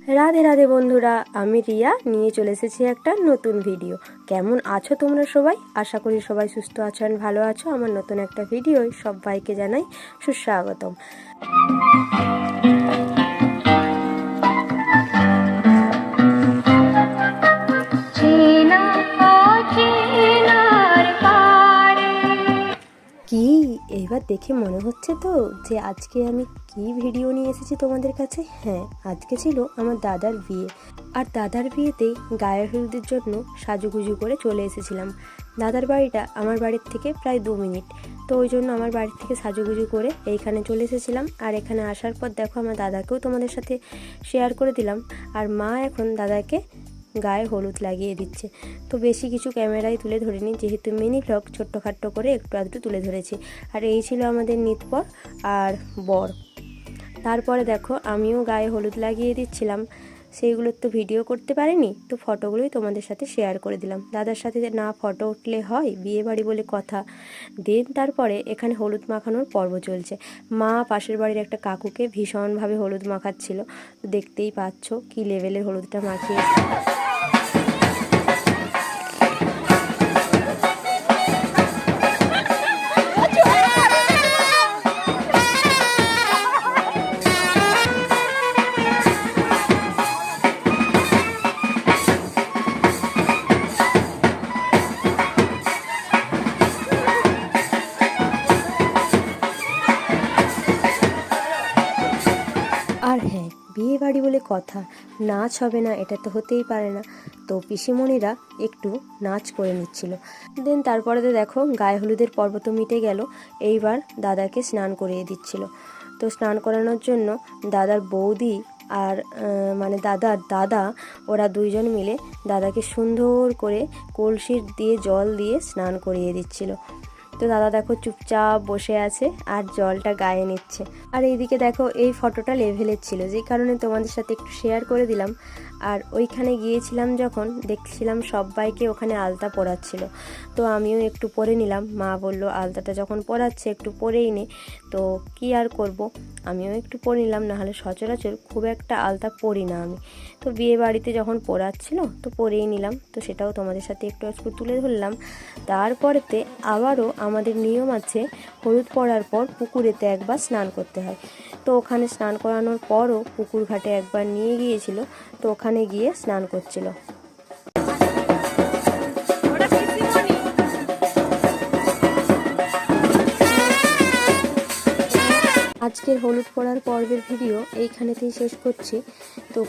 রাধে রাধে বন্ধুরা, আমি রিয়া নিয়ে চলে এসেছি একটা নতুন ভিডিও। কেমন আছো তোমরা সবাই? আশা করি সবাই সুস্থ আছো আর ভালো আছো। আমার নতুন একটা ভিডিও সবাইকে জানাই সুস্বাগতম। কি এবার দেখে মনে হচ্ছে তো যে আজকে আমি কি ভিডিও নিয়ে এসেছি তোমাদের কাছে? হ্যাঁ, আজকে ছিল আমার দাদার বিয়ে। আর দাদার বিয়েতেই গায়ে হলুদের জন্য সাজুগুজু করে চলে এসেছিলাম। দাদার বাড়িটা আমার বাড়ির থেকে প্রায় 2 মিনিট, তো ওই জন্য আমার বাড়ি থেকে সাজুগুজু করে এইখানে চলে এসেছিলাম। আর এখানে আসার পর দেখো আমার দাদাকেও তোমাদের সাথে শেয়ার করে দিলাম। আর মা এখন দাদাকে গায়ে হলুদ লাগিয়ে দিচ্ছে। তো বেশি কিছু ক্যামেরায় তুলে ধরিনি, যেহেতু মিনি ভ্লগ ছোট্টখাট্টো করে একটু আধটু তুলে ধরেছি। আর এই ছিল আমাদের নিতপর আর বর। তারপরে দেখো আমিও গায়ে হলুদ লাগিয়ে দিচ্ছিলাম, সেইগুলোর তো ভিডিও করতে পারিনি, তো ফটোগুলোই তোমাদের সাথে শেয়ার করে দিলাম। দাদার সাথে না ফটো উঠলে হয়, বিয়ে বাড়ি বলে কথা। দেন তারপরে এখানে হলুদ মাখানোর পর্ব চলছে। মা পাশের বাড়ির একটা কাকুকে ভীষণভাবে হলুদ মাখাচ্ছিল, দেখতেই পাচ্ছ কি লেভেলের হলুদটা মাখিয়েছে। আর হ্যাঁ, বিয়ে বাড়ি বলে কথা, নাচ হবে না এটা তো হতেই পারে না। তো পিসিমণিরা একটু নাচ করে নিচ্ছিল। দেন তারপরে তো দেখো গায়ে হলুদের পর্ব তো মিটে গেল। এইবার দাদাকে স্নান করিয়ে দিচ্ছিল। তো স্নান করানোর জন্য দাদার বৌদি আর মানে দাদার দাদা, ওরা দুইজন মিলে দাদাকে সুন্দর করে কলসির দিয়ে জল দিয়ে স্নান করিয়ে দিচ্ছিল। তো দাদা দেখো চুপচাপ বসে আছে আর জলটা গায়ে নিচ্ছে। আর এইদিকে দেখো এই ফটোটা লেভেলের ছিল, যে কারণে তোমাদের সাথে একটু শেয়ার করে দিলাম। আর ওইখানে গিয়েছিলাম যখন দেখছিলাম সবাইকে ওখানে আলতা পরাচ্ছিল, তো আমিও একটু পরে নিলাম। মা বলল আলতাটা যখন পরাচ্ছে একটু পরেই নে, তো কি আর করব, আমিও একটু পরে নিলাম। নাহলে সচরাচর খুব একটা আলতা পরি না আমি, তো বিয়ে বাড়িতে যখন পরাচ্ছিল তো পরেই নিলাম। তো সেটাও তোমাদের সাথে একটু একটু তুলে ধরলাম। তারপরেতে আবারও আমাদের নিয়ম আছে, হলুদ পড়ার পর পুকুরেতে একবার স্নান করতে হয়। তো ওখানে স্নান করানোর পরও পুকুর ঘাটে একবার নিয়ে গিয়েছিল, তো ওখানে গিয়ে স্নান করছিল। আজকের হলুদ পড়ার পর্বের ভিডিও এইখানেতেই শেষ করছি। তো